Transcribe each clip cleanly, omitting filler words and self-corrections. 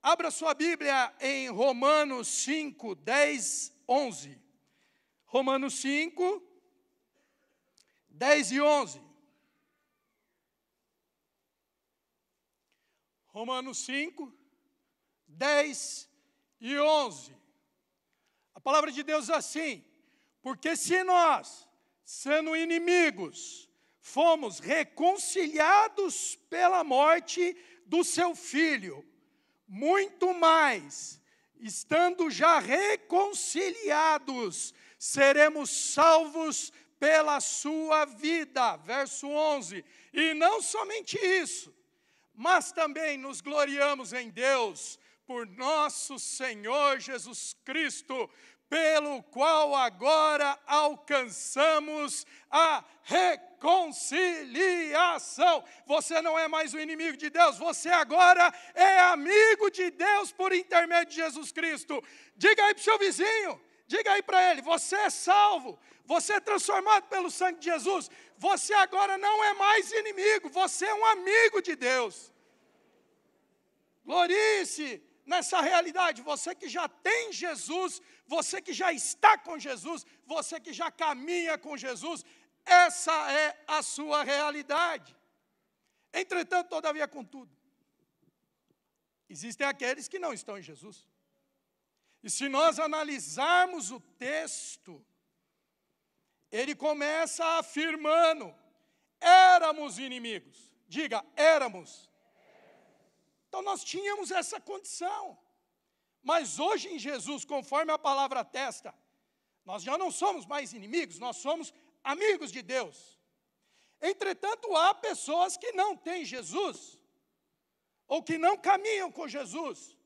Abra sua Bíblia em Romanos 5, 10, 11. Romanos 5, 10 e 11. Romanos 5, 10 e 11. A palavra de Deus diz assim: porque se nós, sendo inimigos, fomos reconciliados pela morte do seu Filho, muito mais, estando já reconciliados, seremos salvos pela sua vida. Verso 11. E não somente isso, mas também nos gloriamos em Deus, por nosso Senhor Jesus Cristo, pelo qual agora alcançamos a reconciliação. Você não é mais o inimigo de Deus, você agora é amigo de Deus por intermédio de Jesus Cristo. Diga aí para o seu vizinho, diga aí para ele: você é salvo, você é transformado pelo sangue de Jesus, você agora não é mais inimigo, você é um amigo de Deus. Glorie-se nessa realidade, você que já tem Jesus, você que já está com Jesus, você que já caminha com Jesus, essa é a sua realidade. Entretanto, todavia, contudo, existem aqueles que não estão em Jesus. E se nós analisarmos o texto, ele começa afirmando: éramos inimigos. Diga, éramos. Então nós tínhamos essa condição. Mas hoje em Jesus, conforme a palavra atesta, nós já não somos mais inimigos, nós somos amigos de Deus. Entretanto, há pessoas que não têm Jesus, ou que não caminham com Jesus,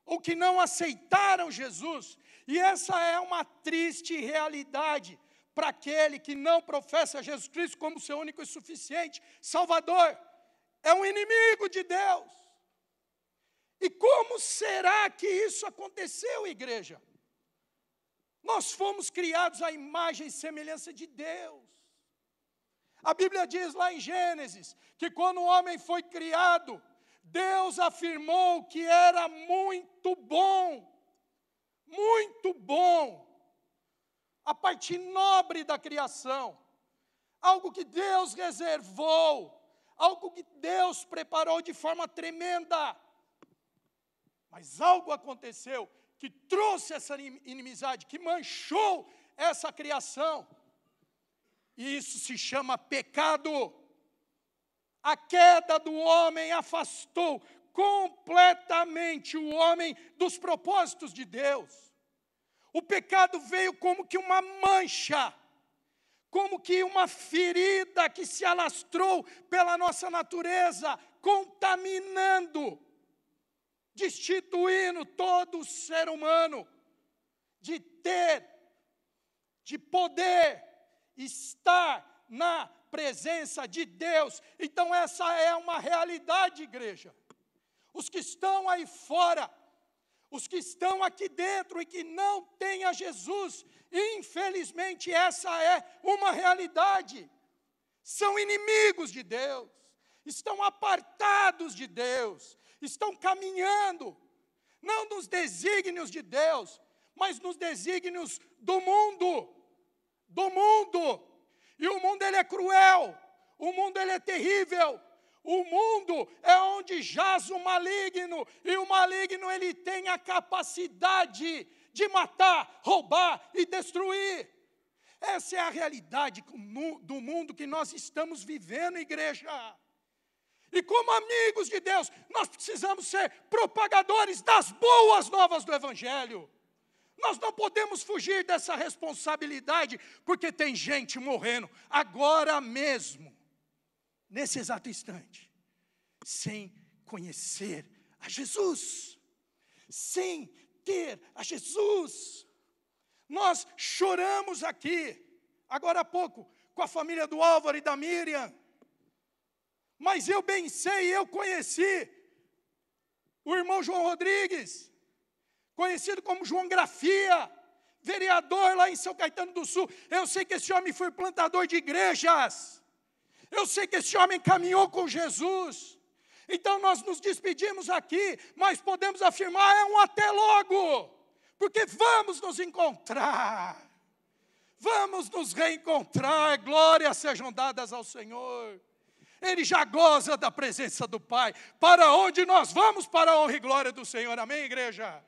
ou que não aceitaram Jesus. E essa é uma triste realidade para aquele que não professa Jesus Cristo como seu único e suficiente Salvador. É um inimigo de Deus. E como será que isso aconteceu, igreja? Nós fomos criados à imagem e semelhança de Deus. A Bíblia diz lá em Gênesis, que quando o homem foi criado, Deus afirmou que era muito bom, a parte nobre da criação, algo que Deus reservou, algo que Deus preparou de forma tremenda. Mas algo aconteceu que trouxe essa inimizade, que manchou essa criação. E isso se chama pecado. A queda do homem afastou completamente o homem dos propósitos de Deus. O pecado veio como que uma mancha, como que uma ferida que se alastrou pela nossa natureza, contaminando, destituindo todo ser humano de poder estar na presença de Deus. Então essa é uma realidade, igreja. Os que estão aí fora, os que estão aqui dentro e que não têm a Jesus, infelizmente essa é uma realidade. São inimigos de Deus, estão apartados de Deus, estão caminhando, não nos desígnios de Deus, mas nos desígnios do mundo. E o mundo ele é cruel, o mundo ele é terrível, o mundo é onde jaz o maligno, e o maligno ele tem a capacidade de matar, roubar e destruir. Essa é a realidade do mundo que nós estamos vivendo, igreja. E como amigos de Deus, nós precisamos ser propagadores das boas novas do Evangelho. Nós não podemos fugir dessa responsabilidade, porque tem gente morrendo agora mesmo, nesse exato instante, sem conhecer a Jesus, sem ter a Jesus. Nós choramos aqui, agora há pouco, com a família do Álvaro e da Miriam. Mas eu bem sei, eu conheci o irmão João Rodrigues, conhecido como João Grafia, vereador lá em São Caetano do Sul. Eu sei que esse homem foi plantador de igrejas. Eu sei que esse homem caminhou com Jesus. Então nós nos despedimos aqui, mas podemos afirmar, é um até logo, porque vamos nos encontrar, vamos nos reencontrar, glórias sejam dadas ao Senhor. Ele já goza da presença do Pai. Para onde nós vamos? Para a honra e glória do Senhor, amém, igreja?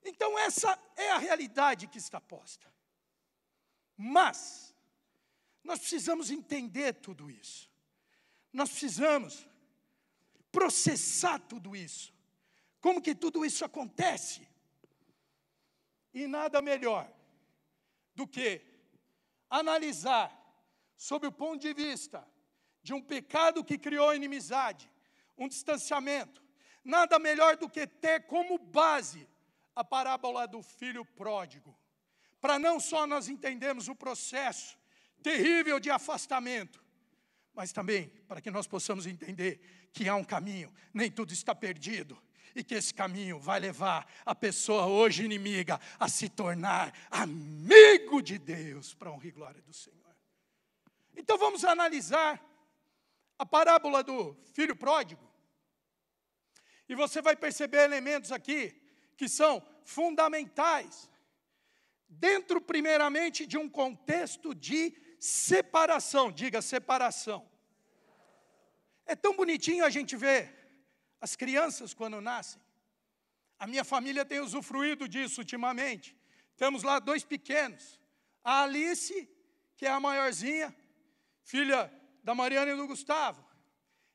Então essa é a realidade que está posta. Mas nós precisamos entender tudo isso. Nós precisamos processar tudo isso. Como que tudo isso acontece? E nada melhor do que analisar sob o ponto de vista de um pecado que criou inimizade, um distanciamento. Nada melhor do que ter como base a parábola do filho pródigo, para não só nós entendermos o processo terrível de afastamento, mas também para que nós possamos entender que há um caminho, nem tudo está perdido, e que esse caminho vai levar a pessoa hoje inimiga a se tornar amigo de Deus, para a honra e glória do Senhor. Então vamos analisar a parábola do filho pródigo, e você vai perceber elementos aqui que são fundamentais, dentro primeiramente de um contexto de separação, diga separação. É tão bonitinho a gente ver as crianças quando nascem. A minha família tem usufruído disso ultimamente. Temos lá 2 pequenos, a Alice, que é a maiorzinha, filha da Mariana e do Gustavo.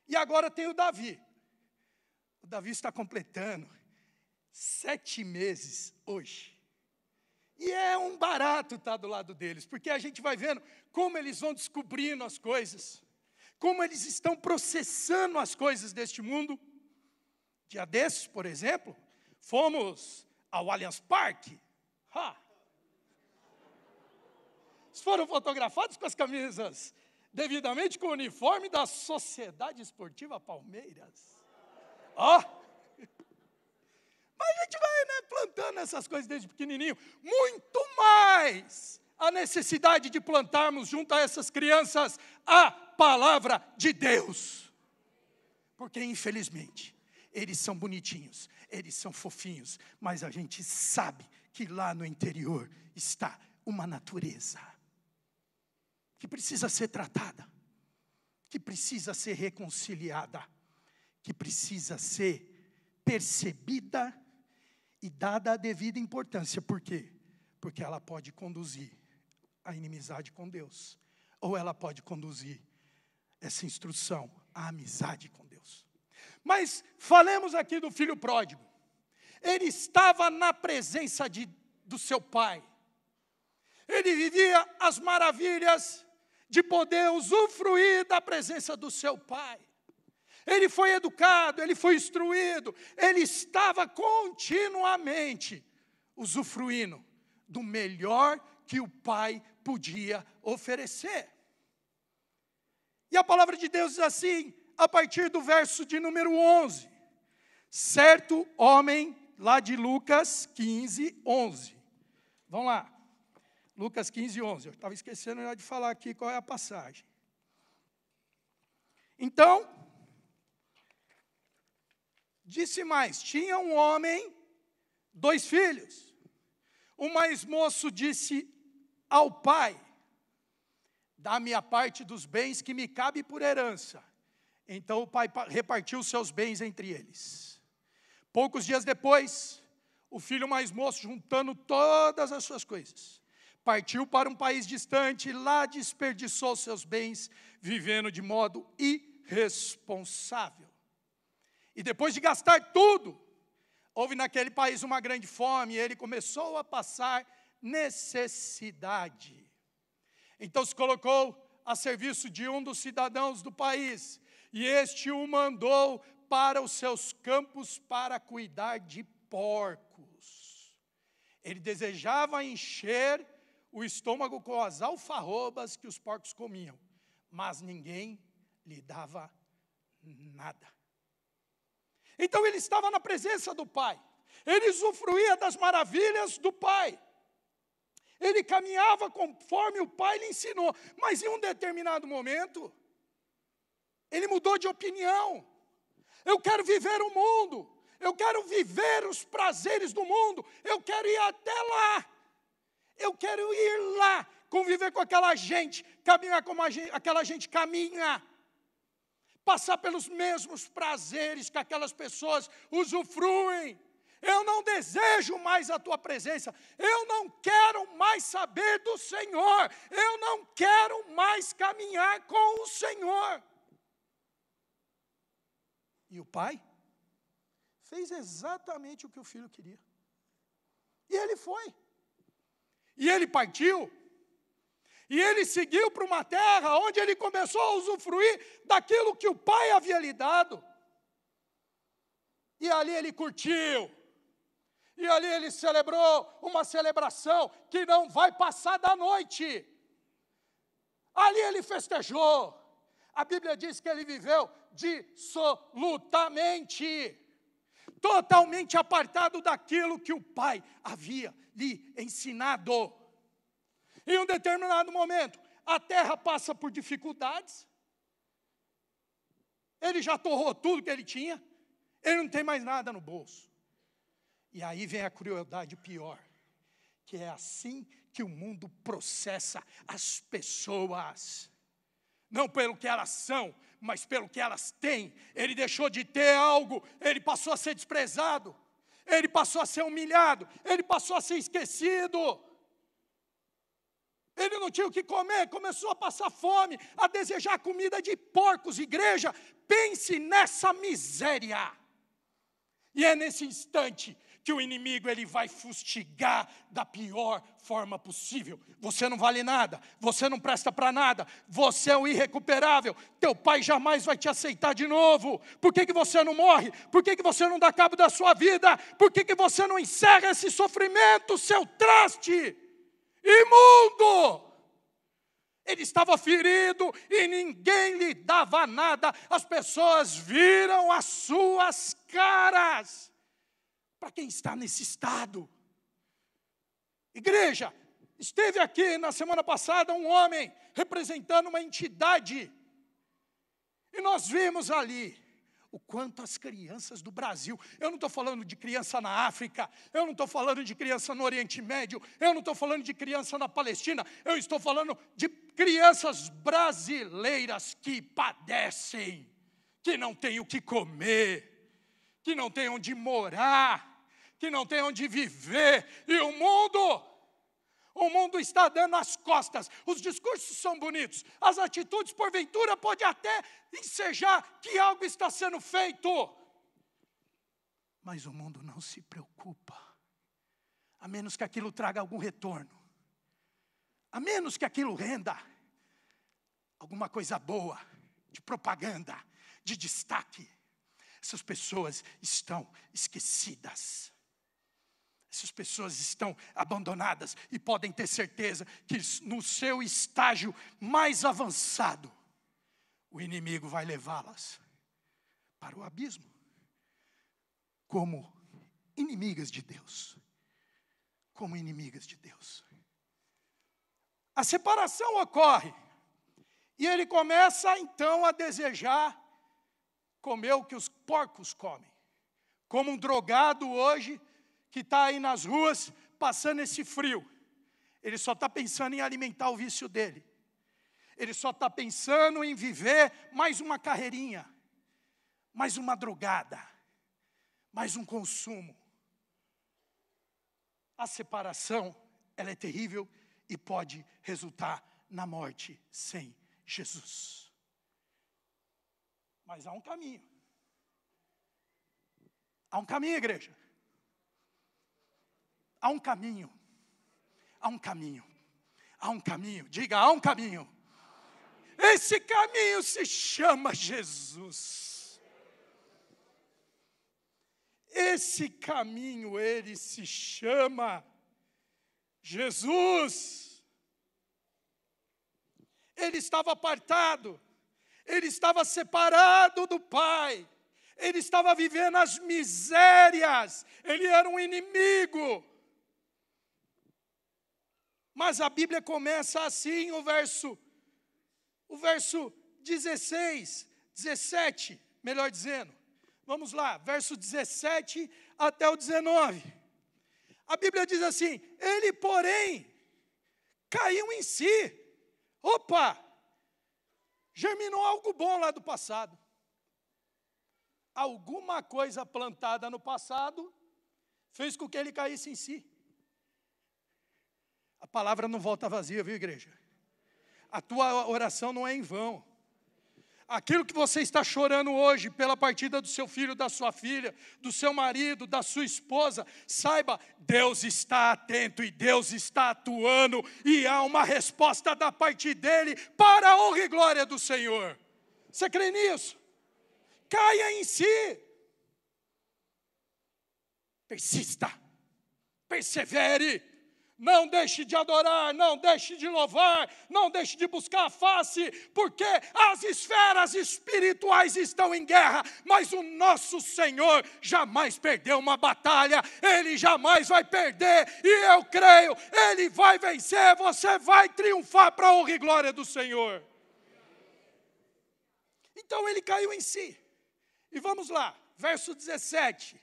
E agora tem o Davi. O Davi está completando 7 meses hoje. E é um barato estar do lado deles, porque a gente vai vendo como eles vão descobrindo as coisas, como eles estão processando as coisas deste mundo. Dia desses, por exemplo, fomos ao Allianz Parque. Eles foram fotografados com as camisas devidamente com o uniforme da Sociedade Esportiva Palmeiras. Mas a gente vai, plantando essas coisas desde pequenininho. Muito mais a necessidade de plantarmos junto a essas crianças a palavra de Deus. Porque, infelizmente, eles são bonitinhos, eles são fofinhos, mas a gente sabe que lá no interior está uma natureza que precisa ser tratada, que precisa ser reconciliada, que precisa ser percebida e dada a devida importância. Por quê? Porque ela pode conduzir a inimizade com Deus, ou ela pode conduzir essa instrução à amizade com Deus. Mas falemos aqui do filho pródigo. Ele estava na presença do seu pai. Ele vivia as maravilhas de poder usufruir da presença do seu pai. Ele foi educado, ele foi instruído, ele estava continuamente usufruindo do melhor que o pai podia oferecer. E a palavra de Deus diz assim, a partir do verso de número 11. Certo homem, lá de Lucas 15, 11. Vamos lá. Lucas 15, 11. Eu estava esquecendo de falar aqui qual é a passagem. Então, disse mais, tinha um homem, 2 filhos. O mais moço disse ao pai, dá-me a parte dos bens que me cabe por herança. Então o pai repartiu seus bens entre eles. Poucos dias depois, o filho mais moço, juntando todas as suas coisas, partiu para um país distante e lá desperdiçou seus bens, vivendo de modo irresponsável. E depois de gastar tudo, houve naquele país uma grande fome e ele começou a passar necessidade. Então se colocou a serviço de um dos cidadãos do país, e este o mandou para os seus campos para cuidar de porcos. Ele desejava encher o estômago com as alfarrobas que os porcos comiam, mas ninguém lhe dava nada. Então ele estava na presença do pai, ele usufruía das maravilhas do pai, ele caminhava conforme o pai lhe ensinou, mas em um determinado momento, ele mudou de opinião, Eu quero viver o mundo. Eu quero viver os prazeres do mundo. Eu quero ir até lá. Eu quero ir lá, conviver com aquela gente, caminhar como aquela gente caminha. Passar pelos mesmos prazeres que aquelas pessoas usufruem. Eu não desejo mais a tua presença. Eu não quero mais saber do Senhor. Eu não quero mais caminhar com o Senhor. E o pai fez exatamente o que o filho queria. E ele foi. E ele partiu. E ele seguiu para uma terra onde ele começou a usufruir daquilo que o pai havia lhe dado. E ali ele curtiu. E ali ele celebrou uma celebração que não vai passar da noite. Ali ele festejou. A Bíblia diz que ele viveu dissolutamente, totalmente apartado daquilo que o pai havia lhe ensinado. Em um determinado momento, a terra passa por dificuldades. Ele já torrou tudo que ele tinha. Ele não tem mais nada no bolso. E aí vem a crueldade pior, que é assim que o mundo processa as pessoas. Não pelo que elas são, mas pelo que elas têm. Ele deixou de ter algo, ele passou a ser desprezado. Ele passou a ser humilhado, ele passou a ser esquecido. Ele não tinha o que comer, começou a passar fome, a desejar comida de porcos. Igreja, pense nessa miséria. E é nesse instante que o inimigo ele vai fustigar da pior forma possível. Você não vale nada, você não presta para nada, você é o irrecuperável, teu pai jamais vai te aceitar de novo. Por que você não morre? Por que você não dá cabo da sua vida? Por que você não encerra esse sofrimento, seu traste imundo? Ele estava ferido e ninguém lhe dava nada. As pessoas viram as suas caras. Para quem está nesse estado? Igreja, esteve aqui na semana passada um homem representando uma entidade. E nós vimos ali o quanto as crianças do Brasil, eu não estou falando de criança na África, eu não estou falando de criança no Oriente Médio, eu não estou falando de criança na Palestina, eu estou falando de crianças brasileiras que padecem, que não têm o que comer, que não têm onde morar, que não têm onde viver, e o mundo está dando as costas. Os discursos são bonitos, as atitudes porventura pode até ensejar que algo está sendo feito, mas o mundo não se preocupa, a menos que aquilo traga algum retorno, a menos que aquilo renda alguma coisa boa, de propaganda, de destaque. Essas pessoas estão esquecidas. Essas pessoas estão abandonadas e podem ter certeza que no seu estágio mais avançado, o inimigo vai levá-las para o abismo, como inimigas de Deus. Como inimigas de Deus. A separação ocorre, e ele começa então a desejar comer o que os porcos comem. Como um drogado hoje, que está aí nas ruas, passando esse frio. Ele só está pensando em alimentar o vício dele. Ele só está pensando em viver mais uma carreirinha, mais uma drogada, mais um consumo. A separação, ela é terrível e pode resultar na morte sem Jesus. Mas há um caminho. Há um caminho, igreja. Há um caminho. Há um caminho. Há um caminho. Diga, há um caminho. Esse caminho se chama Jesus. Esse caminho, ele se chama Jesus. Ele estava apartado, ele estava separado do Pai, ele estava vivendo as misérias, ele era um inimigo. Mas a Bíblia começa assim, o verso 16, 17, melhor dizendo. Vamos lá, verso 17 até o 19. A Bíblia diz assim: ele, porém, caiu em si. Opa! Germinou algo bom lá do passado. Alguma coisa plantada no passado fez com que ele caísse em si. A palavra não volta vazia, viu, igreja? A tua oração não é em vão. Aquilo que você está chorando hoje pela partida do seu filho, da sua filha, do seu marido, da sua esposa, saiba, Deus está atento e Deus está atuando e há uma resposta da parte dele para a honra e glória do Senhor. Você crê nisso? Caia em si. Persista. Persevere. Não deixe de adorar, não deixe de louvar, não deixe de buscar a face, porque as esferas espirituais estão em guerra, mas o nosso Senhor jamais perdeu uma batalha, Ele jamais vai perder, e eu creio, Ele vai vencer, você vai triunfar para a honra e glória do Senhor. Então ele caiu em si, e vamos lá, verso 17.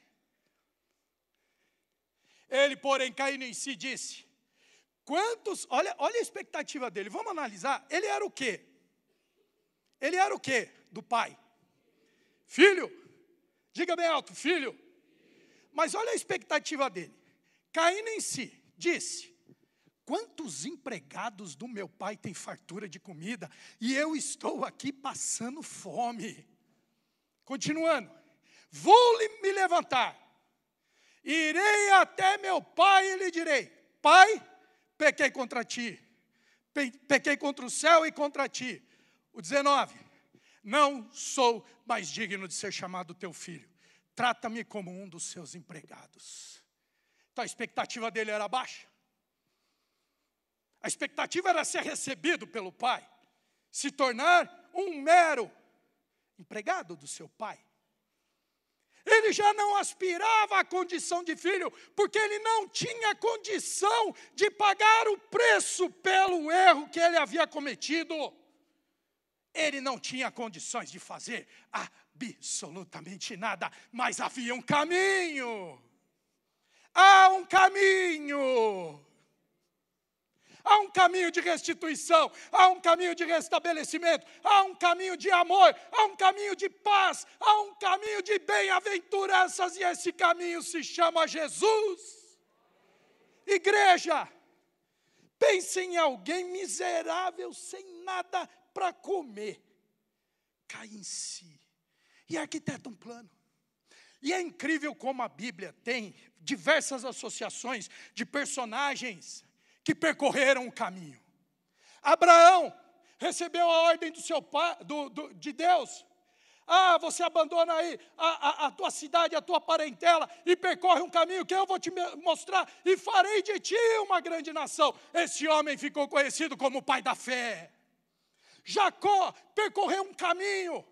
Ele, porém, caindo em si, disse: olha a expectativa dele, vamos analisar. Ele era o quê? Ele era o quê do pai? Filho. Diga bem alto, filho. Mas olha a expectativa dele. Caindo em si, disse: quantos empregados do meu pai têm fartura de comida e eu estou aqui passando fome. Continuando. Vou me levantar, irei até meu pai e lhe direi: pai, pequei contra ti, pequei contra o céu e contra ti. O 19, não sou mais digno de ser chamado teu filho, trata-me como um dos seus empregados. Então a expectativa dele era baixa. A expectativa era ser recebido pelo pai, se tornar um mero empregado do seu pai. Ele já não aspirava à condição de filho, porque ele não tinha condição de pagar o preço pelo erro que ele havia cometido. Ele não tinha condições de fazer absolutamente nada, mas havia um caminho. Há um caminho. Há um caminho de restituição, há um caminho de restabelecimento, há um caminho de amor, há um caminho de paz, há um caminho de bem-aventuranças, e esse caminho se chama Jesus. Igreja, pense em alguém miserável, sem nada para comer, cai em si e arquiteta um plano. E é incrível como a Bíblia tem diversas associações de personagens que percorreram o caminho. Abraão recebeu a ordem do seu pai, de Deus. Você abandona aí a tua cidade, a tua parentela, e percorre um caminho que eu vou te mostrar, e farei de ti uma grande nação. Esse homem ficou conhecido como o pai da fé. Jacó percorreu um caminho,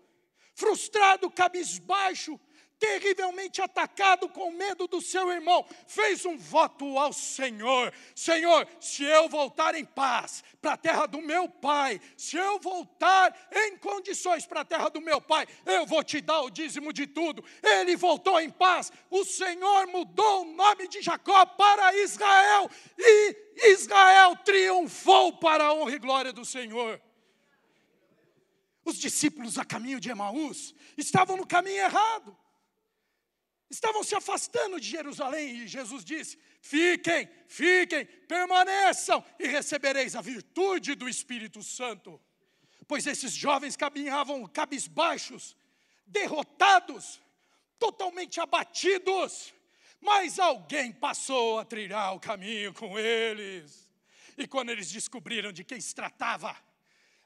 frustrado, cabisbaixo, terrivelmente atacado com medo do seu irmão, fez um voto ao Senhor: Senhor, se eu voltar em paz para a terra do meu pai, se eu voltar em condições para a terra do meu pai, eu vou te dar o dízimo de tudo. Ele voltou em paz, o Senhor mudou o nome de Jacó para Israel, e Israel triunfou para a honra e glória do Senhor. Os discípulos a caminho de Emaús estavam no caminho errado. Estavam se afastando de Jerusalém, e Jesus disse: fiquem, permaneçam, e recebereis a virtude do Espírito Santo. Pois esses jovens caminhavam cabisbaixos, derrotados, totalmente abatidos, mas alguém passou a trilhar o caminho com eles. E quando eles descobriram de quem se tratava,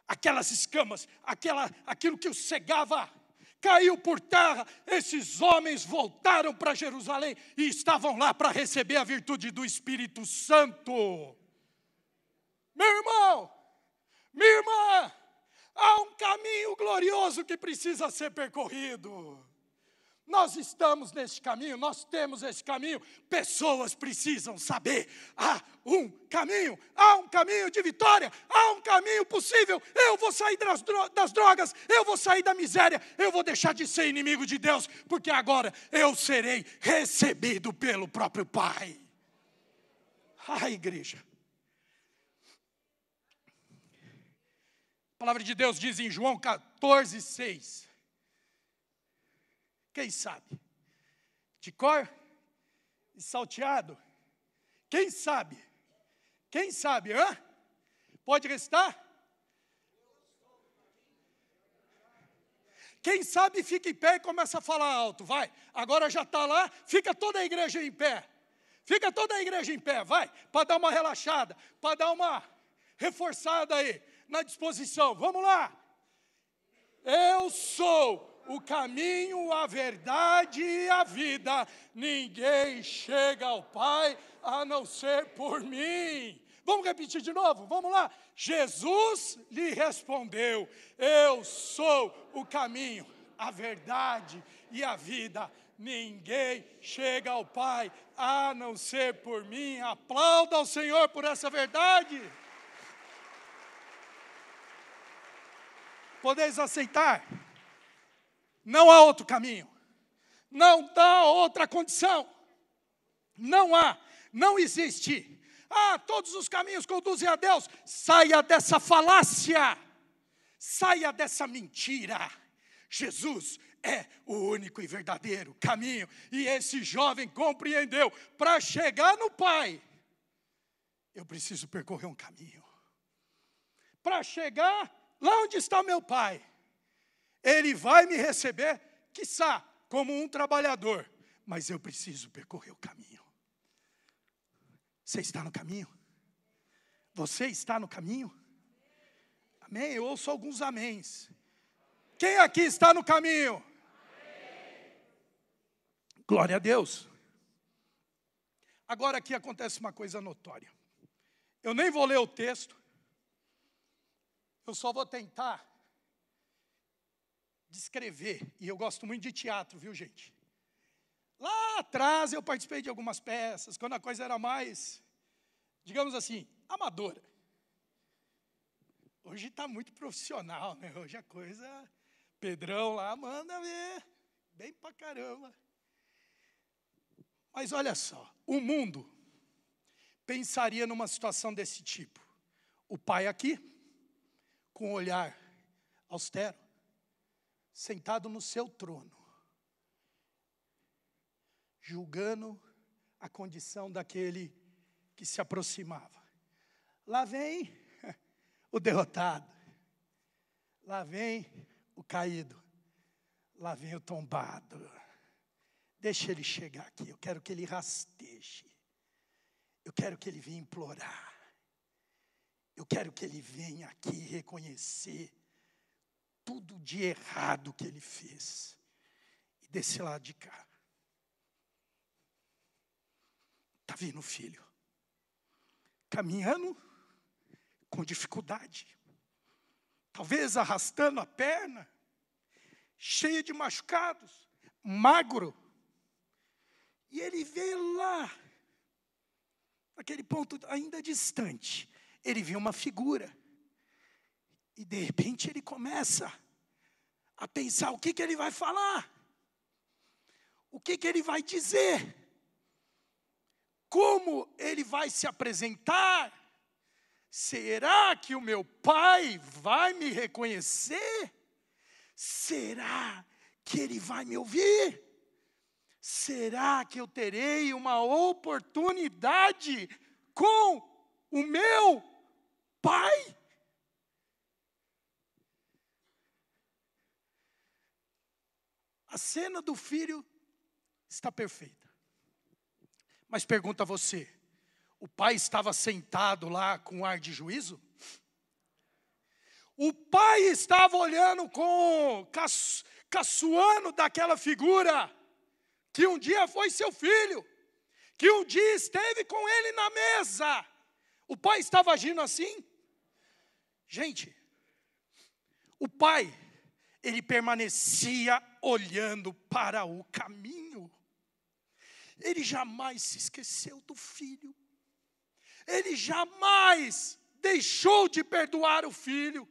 aquelas escamas, aquilo que os cegava, caiu por terra. Esses homens voltaram para Jerusalém e estavam lá para receber a virtude do Espírito Santo. Meu irmão, minha irmã, há um caminho glorioso que precisa ser percorrido. Nós estamos nesse caminho, nós temos esse caminho. Pessoas precisam saber, há um caminho de vitória, há um caminho possível. Eu vou sair das drogas, eu vou sair da miséria, eu vou deixar de ser inimigo de Deus, porque agora eu serei recebido pelo próprio Pai. Igreja. A palavra de Deus diz em João 14:6. Quem sabe? De cor e salteado. Quem sabe? Quem sabe? Pode restar? Quem sabe fica em pé e começa a falar alto, vai. Agora já está lá, fica toda a igreja em pé. Fica toda a igreja em pé, vai. Para dar uma relaxada, para dar uma reforçada aí, na disposição. Vamos lá. Eu sou o caminho, a verdade e a vida. Ninguém chega ao Pai a não ser por mim. Vamos repetir de novo? Vamos lá. Jesus lhe respondeu: eu sou o caminho, a verdade e a vida. Ninguém chega ao Pai a não ser por mim. Aplauda ao Senhor por essa verdade. Podeis aceitar? Não há outro caminho, não dá outra condição, não há, não existe. Todos os caminhos conduzem a Deus. Saia dessa falácia, saia dessa mentira. Jesus é o único e verdadeiro caminho, e esse jovem compreendeu. Para chegar no Pai, eu preciso percorrer um caminho. Para chegar lá onde está meu Pai, Ele vai me receber, quiçá, como um trabalhador. Mas eu preciso percorrer o caminho. Você está no caminho? Você está no caminho? Amém? Eu ouço alguns améns. Quem aqui está no caminho? Amém. Glória a Deus. Agora aqui acontece uma coisa notória. Eu nem vou ler o texto. Eu só vou tentar descrever, e eu gosto muito de teatro, viu, gente? Lá atrás eu participei de algumas peças, quando a coisa era mais, digamos assim, amadora. Hoje está muito profissional, né? Hoje a coisa, Pedrão lá manda ver, bem pra caramba. Mas olha só, o mundo pensaria numa situação desse tipo. O pai aqui, com um olhar austero, sentado no seu trono, julgando a condição daquele que se aproximava. Lá vem o derrotado, lá vem o caído, lá vem o tombado. Deixa ele chegar aqui, eu quero que ele rasteje, eu quero que ele venha implorar, eu quero que ele venha aqui reconhecer tudo de errado que ele fez. E desse lado de cá, está vindo o filho, caminhando com dificuldade, talvez arrastando a perna, cheio de machucados, magro. E ele vê lá, naquele ponto ainda distante, ele vê uma figura. E de repente ele começa a pensar o que ele vai falar, o que ele vai dizer, como ele vai se apresentar. Será que o meu pai vai me reconhecer? Será que ele vai me ouvir? Será que eu terei uma oportunidade com o meu pai? A cena do filho está perfeita. Mas pergunta a você, o pai estava sentado lá com ar de juízo? O pai estava olhando caçoando daquela figura, que um dia foi seu filho, que um dia esteve com ele na mesa. O pai estava agindo assim? Gente, o pai, ele permanecia olhando para o caminho. Ele jamais se esqueceu do filho. Ele jamais deixou de perdoar o filho.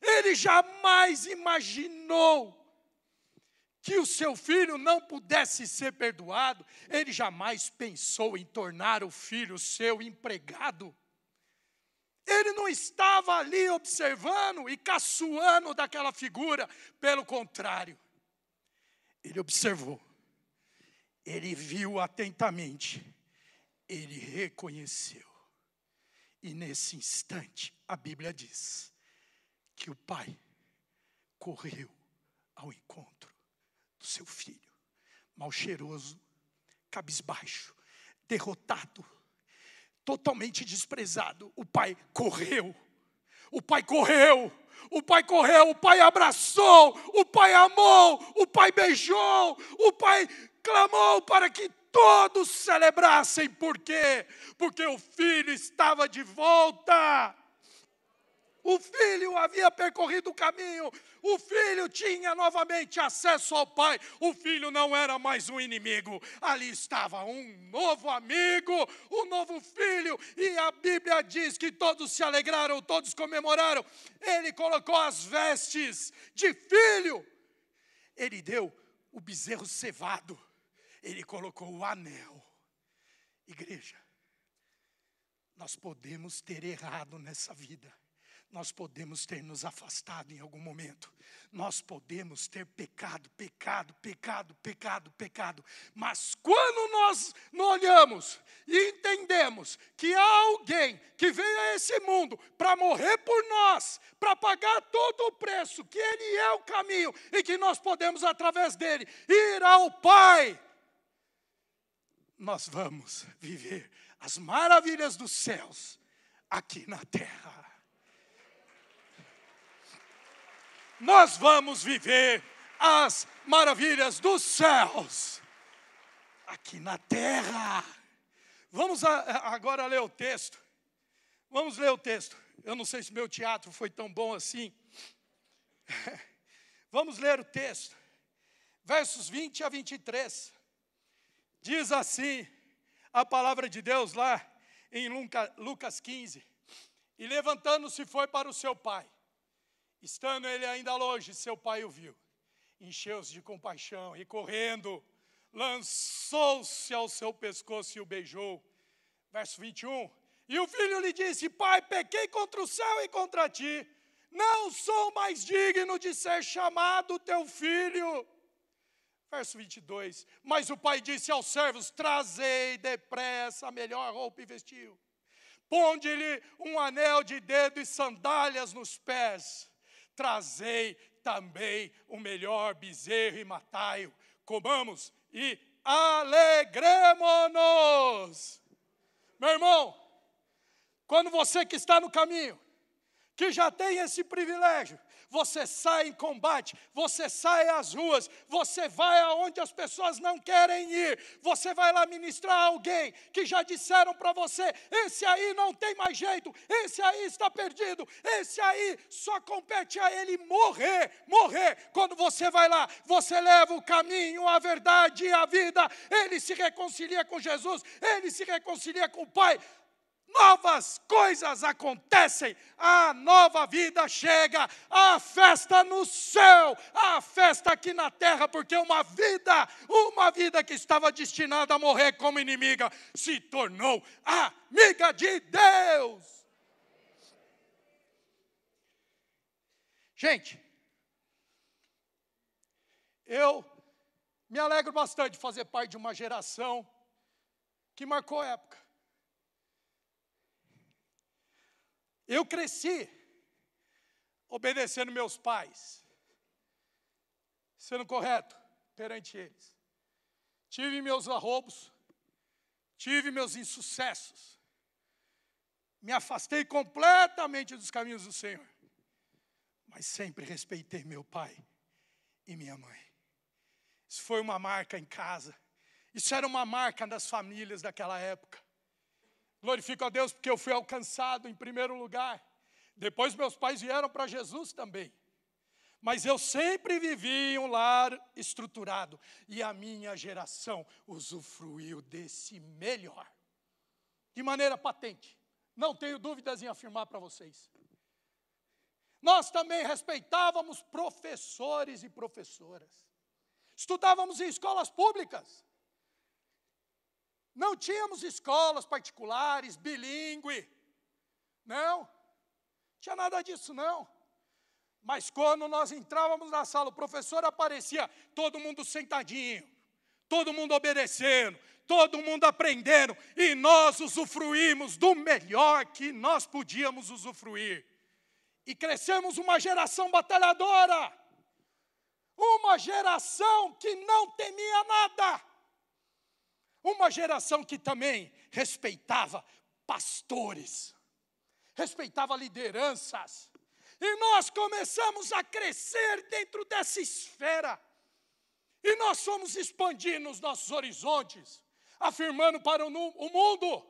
Ele jamais imaginou que o seu filho não pudesse ser perdoado. Ele jamais pensou em tornar o filho seu empregado. Ele não estava ali observando e caçoando daquela figura. Pelo contrário, ele observou. Ele viu atentamente. Ele reconheceu. E nesse instante, a Bíblia diz que o pai correu ao encontro do seu filho, mal cheiroso, cabisbaixo, derrotado, totalmente desprezado. O pai correu, o pai correu, o pai correu, o pai abraçou, o pai amou, o pai beijou, o pai clamou para que todos celebrassem. Por quê? Porque o filho estava de volta. O filho havia percorrido o caminho. O filho tinha novamente acesso ao pai. O filho não era mais um inimigo. Ali estava um novo amigo, um novo filho. E a Bíblia diz que todos se alegraram, todos comemoraram. Ele colocou as vestes de filho. Ele deu o bezerro cevado. Ele colocou o anel. Igreja, nós podemos ter errado nessa vida. Nós podemos ter nos afastado em algum momento. Nós podemos ter pecado. Mas quando nós olhamos e entendemos que há alguém que veio a esse mundo para morrer por nós, para pagar todo o preço, que Ele é o caminho e que nós podemos, através dele, ir ao Pai, nós vamos viver as maravilhas dos céus aqui na terra. Nós vamos viver as maravilhas dos céus aqui na terra. Vamos agora ler o texto. Vamos ler o texto. Eu não sei se meu teatro foi tão bom assim. Vamos ler o texto. Versos 20 a 23. Diz assim a palavra de Deus lá em Lucas 15. E levantando-se foi para o seu pai. Estando ele ainda longe, seu pai o viu. Encheu-se de compaixão e correndo, lançou-se ao seu pescoço e o beijou. Verso 21. E o filho lhe disse: Pai, pequei contra o céu e contra ti. Não sou mais digno de ser chamado teu filho. Verso 22. Mas o pai disse aos servos: Trazei depressa a melhor roupa e vestiu. Ponde-lhe um anel de dedo e sandálias nos pés. Trazei também o melhor bezerro e matai-o. Comamos e alegremo-nos. Meu irmão, quando você que está no caminho, que já tem esse privilégio, você sai em combate, você sai às ruas, você vai aonde as pessoas não querem ir, você vai lá ministrar a alguém que já disseram para você: esse aí não tem mais jeito, esse aí está perdido, esse aí só compete a ele morrer. Quando você vai lá, você leva o caminho, a verdade e a vida. Ele se reconcilia com Jesus, ele se reconcilia com o Pai. Novas coisas acontecem, a nova vida chega, a festa no céu, a festa aqui na terra, porque uma vida que estava destinada a morrer como inimiga, se tornou amiga de Deus. Gente, eu me alegro bastante de fazer parte de uma geração que marcou época. Eu cresci obedecendo meus pais, sendo correto perante eles. Tive meus arroubos, tive meus insucessos. Me afastei completamente dos caminhos do Senhor. Mas sempre respeitei meu pai e minha mãe. Isso foi uma marca em casa. Isso era uma marca das famílias daquela época. Glorifico a Deus porque eu fui alcançado em primeiro lugar. Depois meus pais vieram para Jesus também. Mas eu sempre vivi em um lar estruturado. E a minha geração usufruiu desse melhor. De maneira patente. Não tenho dúvidas em afirmar para vocês. Nós também respeitávamos professores e professoras. Estudávamos em escolas públicas. Não tínhamos escolas particulares, bilíngue. Não. Tinha nada disso, não. Mas quando nós entrávamos na sala, o professor aparecia, todo mundo sentadinho, todo mundo obedecendo, todo mundo aprendendo, e nós usufruímos do melhor que nós podíamos usufruir. E crescemos uma geração batalhadora, uma geração que não temia nada, uma geração que também respeitava pastores, respeitava lideranças. E nós começamos a crescer dentro dessa esfera. E nós fomos expandindo os nossos horizontes, afirmando para o mundo,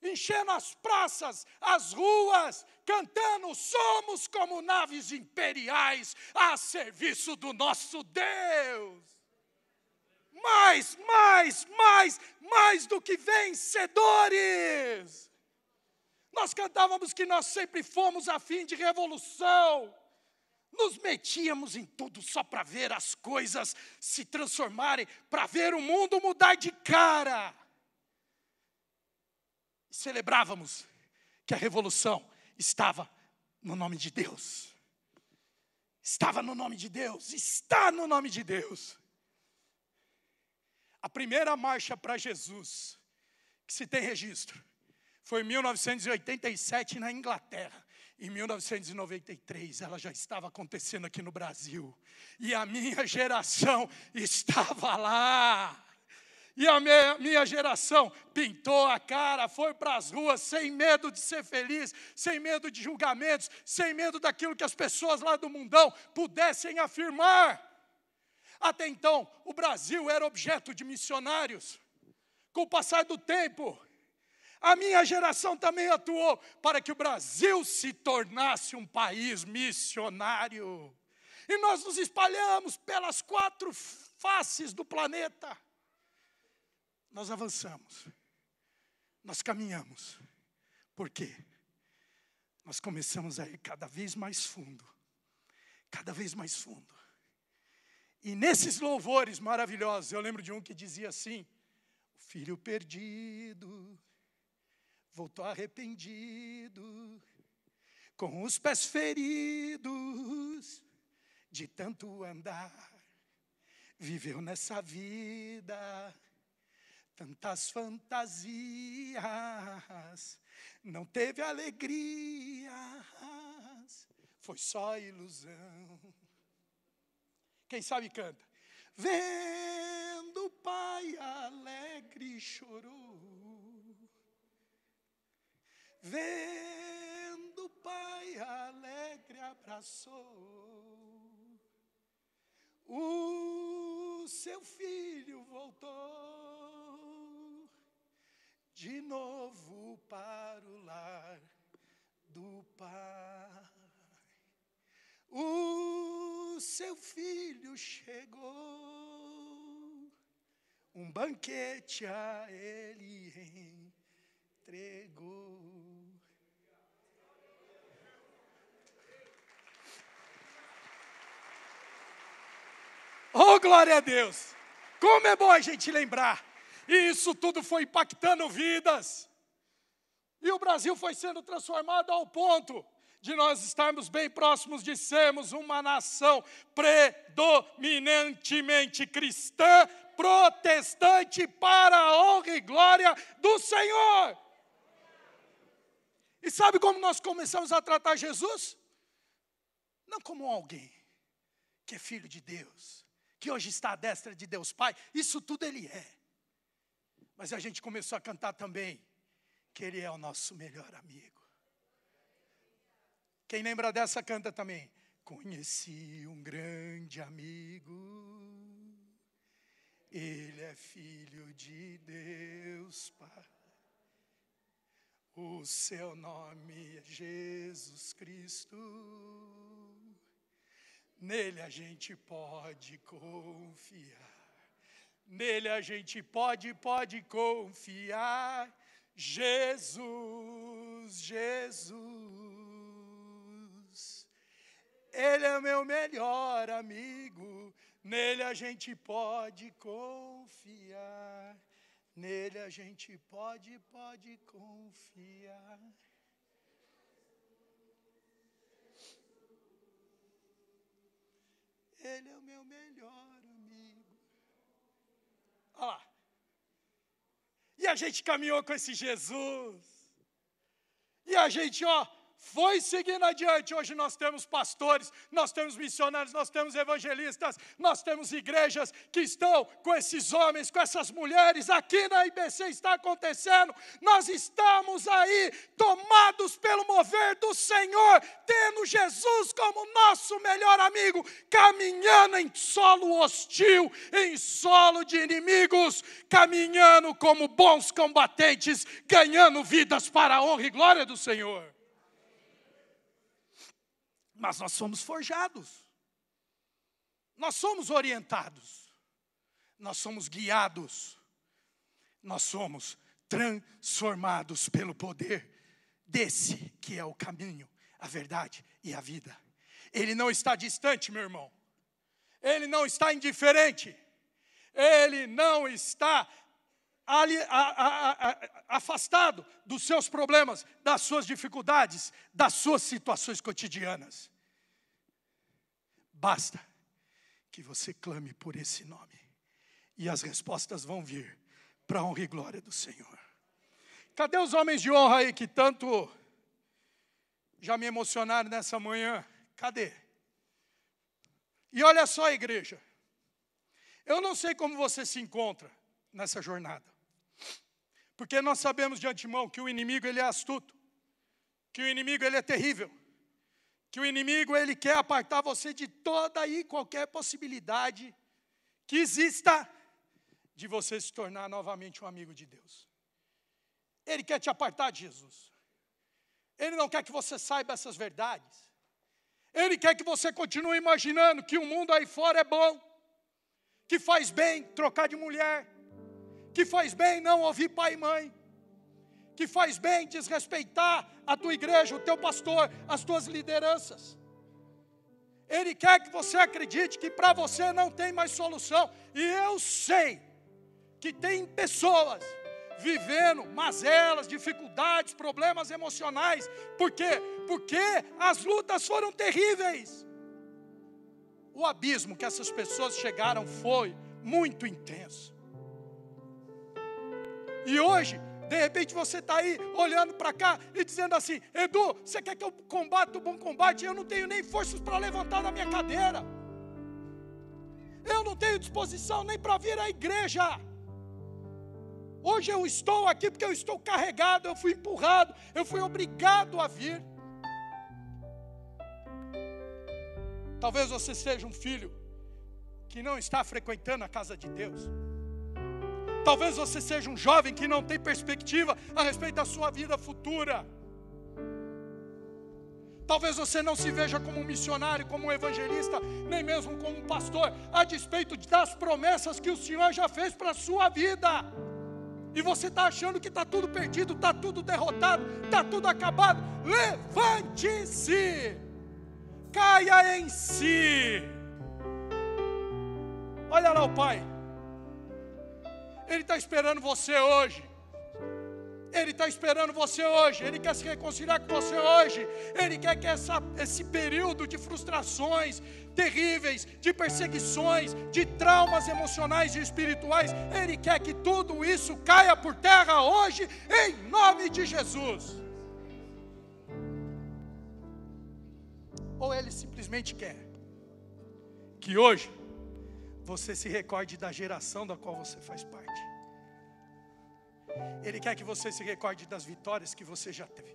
enchendo as praças, as ruas, cantando, somos como naves imperiais a serviço do nosso Deus. Mais do que vencedores. Nós cantávamos que nós sempre fomos a fim de revolução. Nos metíamos em tudo só para ver as coisas se transformarem, para ver o mundo mudar de cara. E celebrávamos que a revolução estava no nome de Deus. Estava no nome de Deus, está no nome de Deus. A primeira marcha para Jesus, que se tem registro, foi em 1987 na Inglaterra. Em 1993 ela já estava acontecendo aqui no Brasil. E a minha geração estava lá. E a minha geração pintou a cara, foi para as ruas sem medo de ser feliz, sem medo de julgamentos, sem medo daquilo que as pessoas lá do mundão pudessem afirmar. Até então, o Brasil era objeto de missionários. Com o passar do tempo, a minha geração também atuou para que o Brasil se tornasse um país missionário. E nós nos espalhamos pelas 4 faces do planeta. Nós avançamos, nós caminhamos. Por quê? Nós começamos a ir cada vez mais fundo, cada vez mais fundo. E nesses louvores maravilhosos, eu lembro de um que dizia assim: o filho perdido voltou arrependido, com os pés feridos, de tanto andar. Viveu nessa vida tantas fantasias, não teve alegrias, foi só ilusão. Quem sabe canta. Vendo o pai alegre chorou, vendo o pai alegre abraçou, o seu filho voltou de novo para o lar do pai. O seu filho chegou, um banquete a ele entregou. Oh, glória a Deus! Como é bom a gente lembrar. E isso tudo foi impactando vidas. E o Brasil foi sendo transformado ao ponto de nós estarmos bem próximos de sermos uma nação predominantemente cristã, protestante, para a honra e glória do Senhor. E sabe como nós começamos a tratar Jesus? Não como alguém que é filho de Deus, que hoje está à destra de Deus Pai. Isso tudo Ele é. Mas a gente começou a cantar também que Ele é o nosso melhor amigo. Quem lembra dessa canta também. Conheci um grande amigo, Ele é filho de Deus Pai. O seu nome é Jesus Cristo. Nele a gente pode confiar. Nele a gente pode confiar. Jesus, Jesus. Ele é meu melhor amigo. Nele a gente pode confiar. Nele a gente pode confiar. Ele é o meu melhor amigo. Olha lá. E a gente caminhou com esse Jesus. E a gente, foi seguindo adiante. Hoje nós temos pastores, nós temos missionários, nós temos evangelistas, nós temos igrejas que estão com esses homens, com essas mulheres. Aqui na IBC está acontecendo. Nós estamos aí tomados pelo mover do Senhor, tendo Jesus como nosso melhor amigo, caminhando em solo hostil, em solo de inimigos, caminhando como bons combatentes, ganhando vidas para a honra e glória do Senhor. Mas nós somos forjados, nós somos orientados, nós somos guiados, nós somos transformados pelo poder desse que é o caminho, a verdade e a vida. Ele não está distante, meu irmão, ele não está indiferente, ele não está afastado dos seus problemas, das suas dificuldades, das suas situações cotidianas. Basta que você clame por esse nome e as respostas vão vir para a honra e glória do Senhor. Cadê os homens de honra aí que tanto já me emocionaram nessa manhã? Cadê? E olha só a igreja, eu não sei como você se encontra nessa jornada. Porque nós sabemos de antemão que o inimigo ele é astuto, que o inimigo ele é terrível, que o inimigo ele quer apartar você de toda e qualquer possibilidade que exista de você se tornar novamente um amigo de Deus. Ele quer te apartar de Jesus. Ele não quer que você saiba essas verdades. Ele quer que você continue imaginando que o mundo aí fora é bom, que faz bem trocar de mulher, que faz bem não ouvir pai e mãe, que faz bem desrespeitar a tua igreja, o teu pastor, as tuas lideranças. Ele quer que você acredite que para você não tem mais solução. E eu sei que tem pessoas vivendo mazelas, dificuldades, problemas emocionais. Por quê? Porque as lutas foram terríveis. O abismo que essas pessoas chegaram foi muito intenso. E hoje, de repente você está aí olhando para cá e dizendo assim: Edu, você quer que eu combata o bom combate? Eu não tenho nem forças para levantar da minha cadeira. Eu não tenho disposição nem para vir à igreja. Hoje eu estou aqui porque eu estou carregado, eu fui empurrado, eu fui obrigado a vir. Talvez você seja um filho que não está frequentando a casa de Deus. Talvez você seja um jovem que não tem perspectiva a respeito da sua vida futura. Talvez você não se veja como um missionário, como um evangelista, nem mesmo como um pastor, a despeito das promessas que o Senhor já fez para a sua vida. E você está achando que está tudo perdido, está tudo derrotado, está tudo acabado. Levante-se, caia em si. Olha lá o Pai. Ele está esperando você hoje. Ele está esperando você hoje. Ele quer se reconciliar com você hoje. Ele quer que esse período de frustrações terríveis, de perseguições, de traumas emocionais e espirituais, Ele quer que tudo isso caia por terra hoje, em nome de Jesus. Ou Ele simplesmente quer que hoje você se recorde da geração da qual você faz parte. Ele quer que você se recorde das vitórias que você já teve,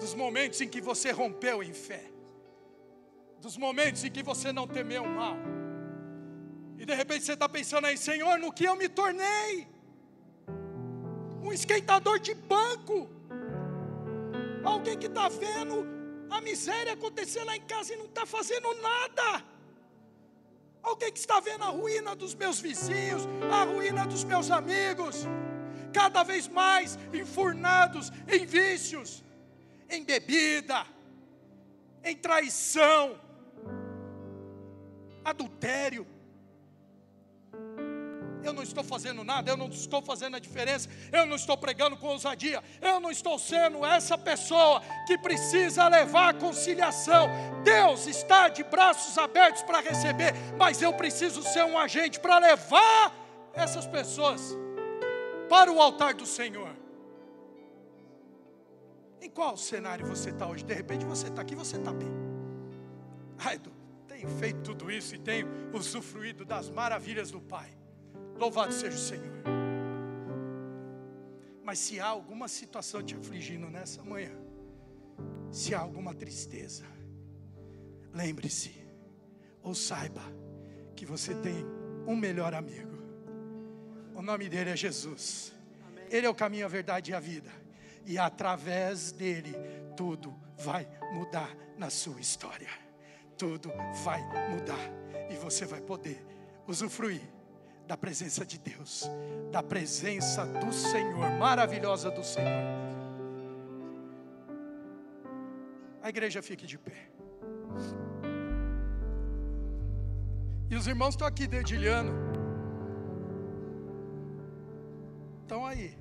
dos momentos em que você rompeu em fé, dos momentos em que você não temeu o mal. E de repente você está pensando aí: Senhor, no que eu me tornei? Um esquentador de banco, alguém que está vendo A miséria acontecer lá em casa e não está fazendo nada. Alguém que está vendo a ruína dos meus vizinhos, a ruína dos meus amigos, cada vez mais enfurnados em vícios, em bebida, em traição, adultério. Eu não estou fazendo nada, eu não estou fazendo a diferença, eu não estou pregando com ousadia, eu não estou sendo essa pessoa que precisa levar a conciliação. Deus está de braços abertos para receber, mas eu preciso ser um agente para levar essas pessoas para o altar do Senhor. Em qual cenário você está hoje? De repente você está aqui, você está bem. Ai, tenho feito tudo isso e tenho usufruído das maravilhas do Pai. Louvado seja o Senhor. Mas se há alguma situação te afligindo nessa manhã, se há alguma tristeza, lembre-se, ou saiba, que você tem um melhor amigo. O nome dele é Jesus. Ele é o caminho, a verdade e a vida. E através dele, tudo vai mudar na sua história. Tudo vai mudar. E você vai poder usufruir da presença de Deus, da presença do Senhor, maravilhosa do Senhor. A igreja fique de pé. E os irmãos estão aqui dedilhando. Estão aí.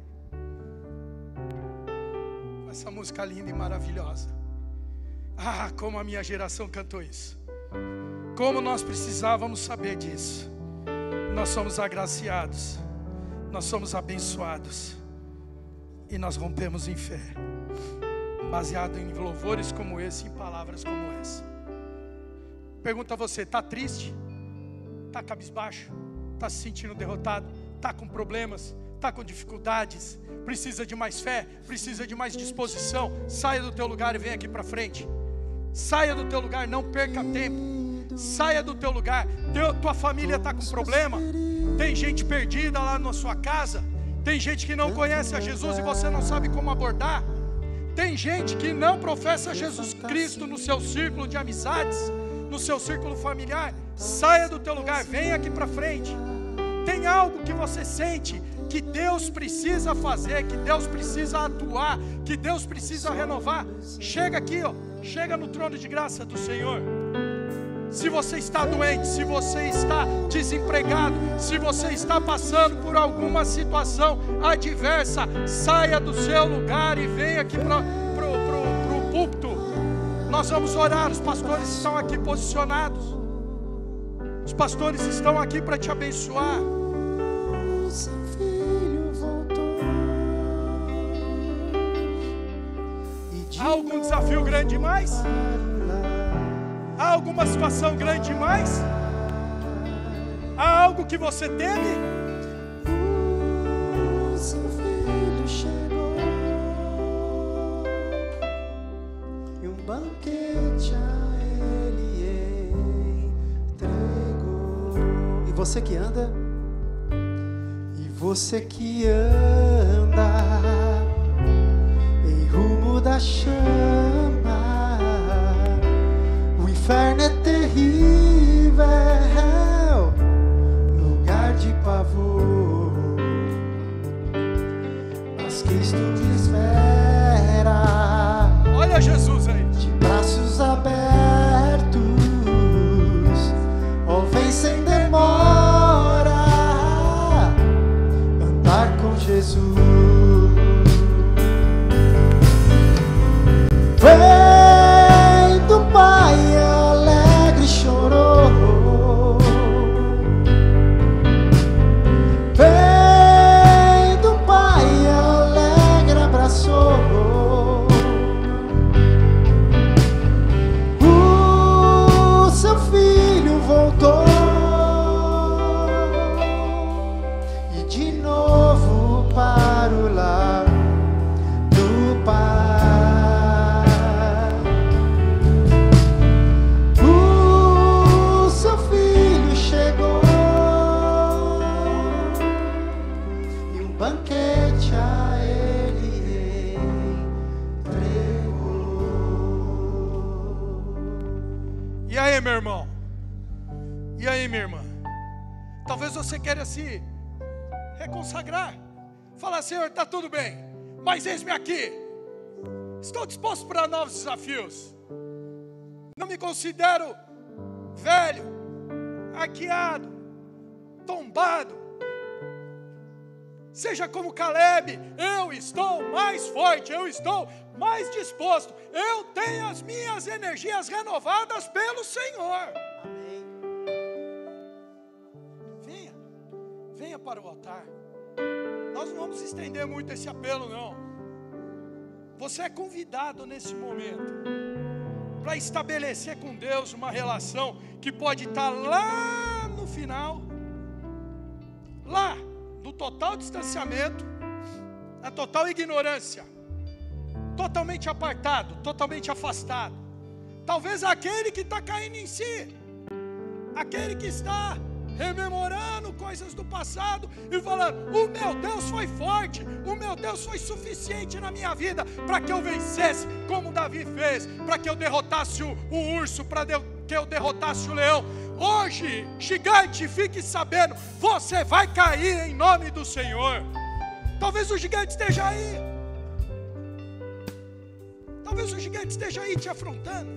Essa música linda e maravilhosa. Ah, como a minha geração cantou isso. Como nós precisávamos saber disso. Nós somos agraciados, nós somos abençoados, e nós rompemos em fé, baseado em louvores como esse, em palavras como essa. Pergunta a você, está triste? Está cabisbaixo? Está se sentindo derrotado? Está com problemas? Está com dificuldades? Precisa de mais fé? Precisa de mais disposição? Saia do teu lugar e venha aqui para frente. Saia do teu lugar, não perca tempo. Saia do teu lugar. Tua família está com problema. Tem gente perdida lá na sua casa. Tem gente que não conhece a Jesus e você não sabe como abordar. Tem gente que não professa Jesus Cristo no seu círculo de amizades, no seu círculo familiar. Saia do teu lugar, venha aqui para frente. Tem algo que você sente que Deus precisa fazer, que Deus precisa atuar, que Deus precisa renovar. Chega aqui, ó. Chega no trono de graça do Senhor. Se você está doente, se você está desempregado, se você está passando por alguma situação adversa, saia do seu lugar e venha aqui para o púlpito. Nós vamos orar, os pastores estão aqui posicionados. Os pastores estão aqui para te abençoar. Há algum desafio grande demais? Há alguma situação grande demais? Há algo que você teme? O seu filho chegou e um banquete a ele entregou. E você que anda? E você que anda em rumo da chama, o inferno é terrível, lugar de pavor, mas Cristo te espera. Olha Jesus aí, de braços abertos, ó, vem sem demora, andar com Jesus. Vem do Pai alegre chorou, vem do Pai alegre abraçou, o seu filho voltou e de novo para o lar do Pai. Banquete a ele entregou. meu irmão? E aí, minha irmã? Talvez você queira se reconsagrar. Falar: Senhor, está tudo bem, mas eis-me aqui. Estou disposto para novos desafios. Não me considero velho, arqueado, tombado. Seja como Caleb, eu estou mais forte, eu estou mais disposto. Eu tenho as minhas energias renovadas pelo Senhor. Amém. Venha para o altar. Nós não vamos estender muito esse apelo, não. Você é convidado nesse momento para estabelecer com Deus uma relação que pode estar lá no final, lá no total distanciamento, na total ignorância, totalmente apartado, totalmente afastado. Talvez aquele que está caindo em si, aquele que está rememorando coisas do passado e falando: o meu Deus foi forte, o meu Deus foi suficiente na minha vida para que eu vencesse, como Davi fez, para que eu derrotasse o urso, para que eu derrotasse o leão. Hoje, gigante, fique sabendo, você vai cair em nome do Senhor. Talvez o gigante esteja aí, talvez o gigante esteja aí te afrontando,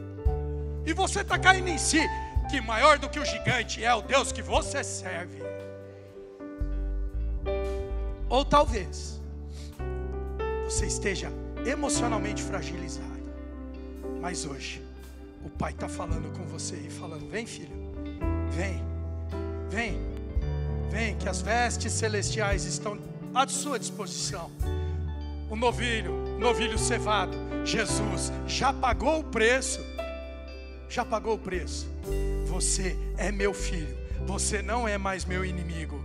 e você está caindo em si, que maior do que o gigante é o Deus que você serve. Ou talvez você esteja emocionalmente fragilizado, mas hoje o Pai está falando com você e falando: vem, filho, vem, que as vestes celestiais estão à sua disposição. O novilho cevado, Jesus, já pagou o preço. Você é meu filho, você não é mais meu inimigo,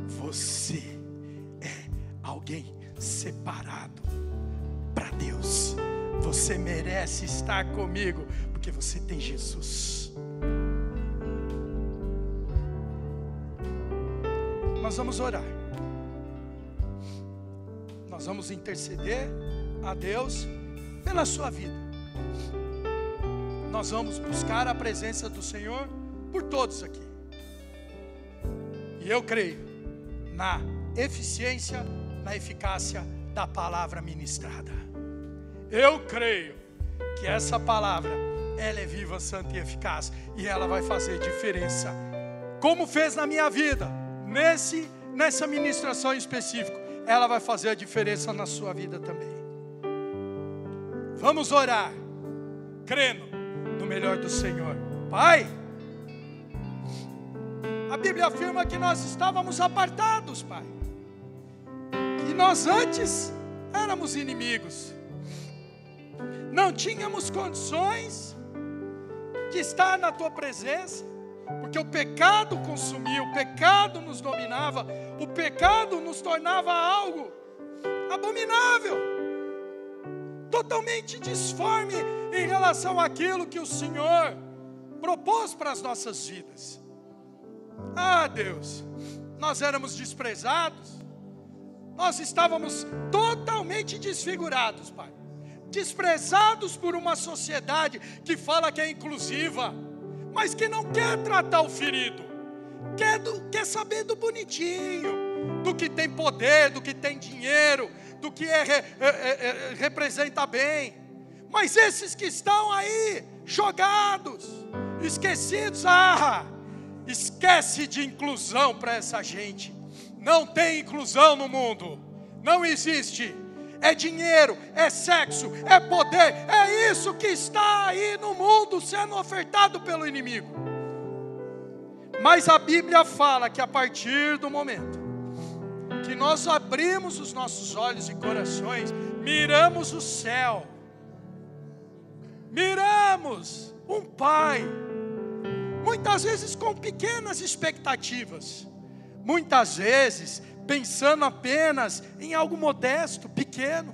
você é alguém separado para Deus. Você merece estar comigo, porque você tem Jesus. Nós vamos orar, nós vamos interceder a Deus pela sua vida. Nós vamos buscar a presença do Senhor por todos aqui. E eu creio na eficiência, na eficácia da palavra ministrada. Eu creio que essa palavra, ela é viva, santa e eficaz, e ela vai fazer diferença, como fez na minha vida, nessa ministração em específico. Ela vai fazer a diferença na sua vida também. Vamos orar, crendo no melhor do Senhor. Pai, a Bíblia afirma que nós estávamos apartados, Pai, que nós antes éramos inimigos, não tínhamos condições de estar na Tua presença, porque o pecado consumia, o pecado nos dominava, o pecado nos tornava algo abominável, totalmente disforme em relação àquilo que o Senhor propôs para as nossas vidas. Ah, Deus, nós éramos desprezados, nós estávamos totalmente desfigurados, Pai, desprezados por uma sociedade que fala que é inclusiva, mas que não quer tratar o ferido, quer saber do bonitinho, do que tem poder, do que tem dinheiro, do que representa bem. Mas esses que estão aí jogados, esquecidos, esquece de inclusão para essa gente. Não tem inclusão no mundo, não existe. É dinheiro, é sexo, é poder, é isso que está aí no mundo sendo ofertado pelo inimigo. Mas a Bíblia fala que a partir do momento que nós abrimos os nossos olhos e corações, miramos o céu, miramos um Pai, muitas vezes com pequenas expectativas, muitas vezes pensando apenas em algo modesto, pequeno,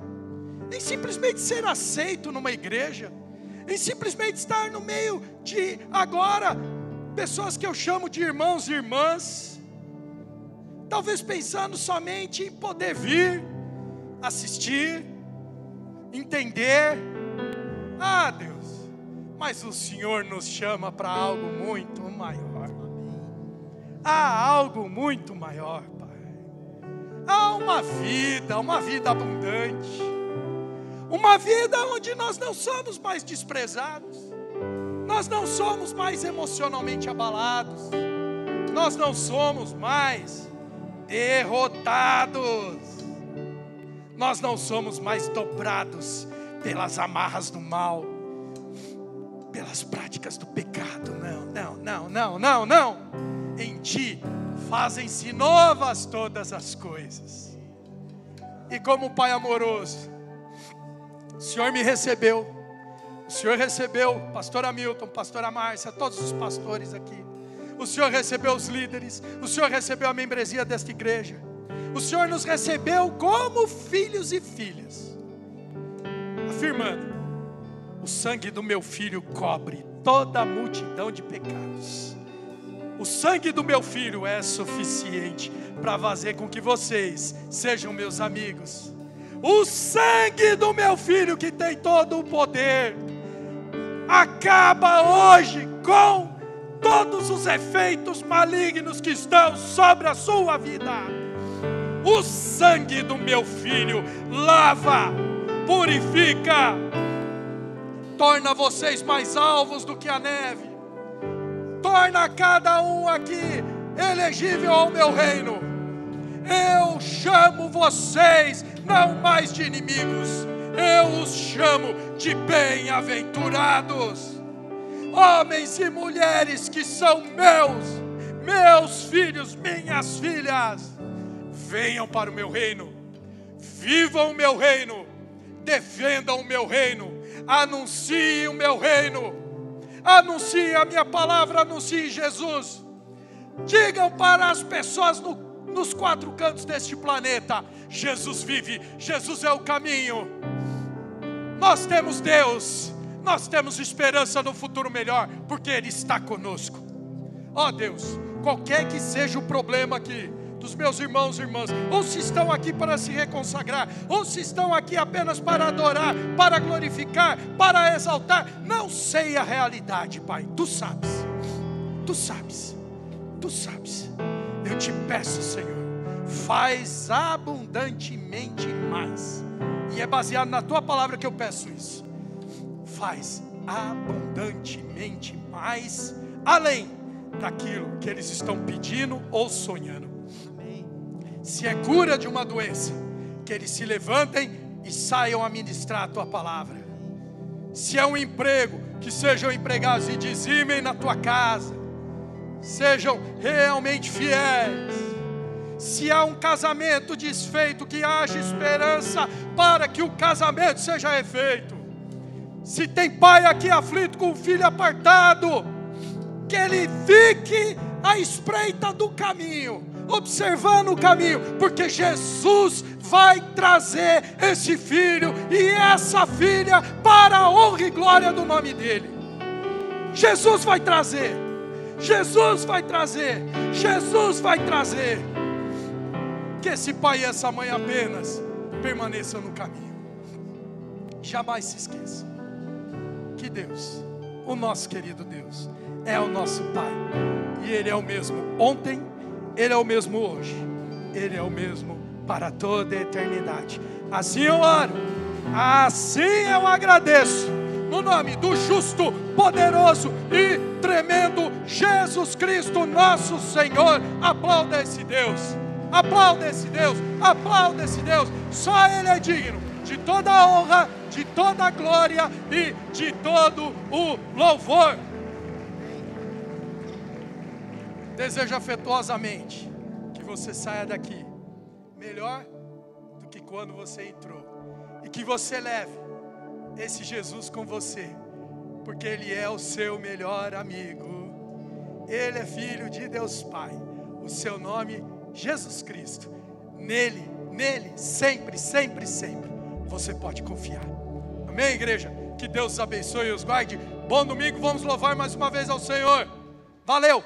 em simplesmente ser aceito numa igreja, em simplesmente estar no meio de, agora, pessoas que eu chamo de irmãos e irmãs, talvez pensando somente em poder vir, assistir, entender. Ah, Deus, mas o Senhor nos chama para algo muito maior. Há algo muito maior, Pai. Há uma vida abundante, uma vida onde nós não somos mais desprezados, nós não somos mais emocionalmente abalados, nós não somos mais derrotados, nós não somos mais dobrados pelas amarras do mal, pelas práticas do pecado. Não. Em Ti fazem-se novas todas as coisas. E como Pai amoroso, o Senhor me recebeu. O Senhor recebeu o pastor Hamilton, pastora Márcia, todos os pastores aqui. O Senhor recebeu os líderes. O Senhor recebeu a membresia desta igreja. O Senhor nos recebeu como filhos e filhas, afirmando: o sangue do meu filho cobre toda a multidão de pecados. O sangue do meu filho é suficiente para fazer com que vocês sejam meus amigos. O sangue do meu filho, que tem todo o poder, acaba hoje com todos os efeitos malignos que estão sobre a sua vida. O sangue do meu filho lava, purifica, torna vocês mais alvos do que a neve, torna cada um aqui elegível ao meu reino. Eu chamo vocês não mais de inimigos, eu os chamo de bem-aventurados. Homens e mulheres que são meus filhos, minhas filhas, venham para o meu reino, vivam o meu reino, defendam o meu reino, anunciem o meu reino, anunciem a minha palavra, anunciem Jesus. Digam para as pessoas nos quatro cantos deste planeta: Jesus vive, Jesus é o caminho. Nós temos Deus, nós temos esperança no futuro melhor, porque Ele está conosco. Ó Deus, qualquer que seja o problema aqui dos meus irmãos e irmãs, ou se estão aqui para se reconsagrar, ou se estão aqui apenas para adorar, para glorificar, para exaltar, não sei a realidade, Pai, Tu sabes, Tu sabes, Tu sabes. Eu te peço, Senhor, faz abundantemente mais, e é baseado na Tua palavra que eu peço isso. Faz abundantemente mais, além daquilo que eles estão pedindo ou sonhando. Se é cura de uma doença, que eles se levantem e saiam a ministrar a Tua palavra. Se é um emprego, que sejam empregados e dizimem na Tua casa, sejam realmente fiéis. Se há um casamento desfeito, que haja esperança para que o casamento seja refeito. Se tem pai aqui aflito com o filho apartado, que ele fique à espreita do caminho, observando o caminho, porque Jesus vai trazer esse filho e essa filha para a honra e glória do nome dele. Jesus vai trazer, Jesus vai trazer, Jesus vai trazer. Que esse pai e essa mãe apenas permaneçam no caminho, jamais se esqueçam que Deus, o nosso querido Deus, é o nosso Pai, e Ele é o mesmo ontem, Ele é o mesmo hoje, Ele é o mesmo para toda a eternidade. Assim eu oro, assim eu agradeço, no nome do justo, poderoso e tremendo Jesus Cristo, nosso Senhor. Aplauda esse Deus, aplauda esse Deus, aplauda esse Deus. Só Ele é digno de toda a honra, de toda a glória e de todo o louvor. Desejo afetuosamente que você saia daqui melhor do que quando você entrou, e que você leve esse Jesus com você, porque Ele é o seu melhor amigo. Ele é filho de Deus Pai, o seu nome Jesus Cristo. Nele, sempre, sempre, sempre você pode confiar. Amém, igreja? Que Deus os abençoe e os guarde. Bom domingo, vamos louvar mais uma vez ao Senhor. Valeu!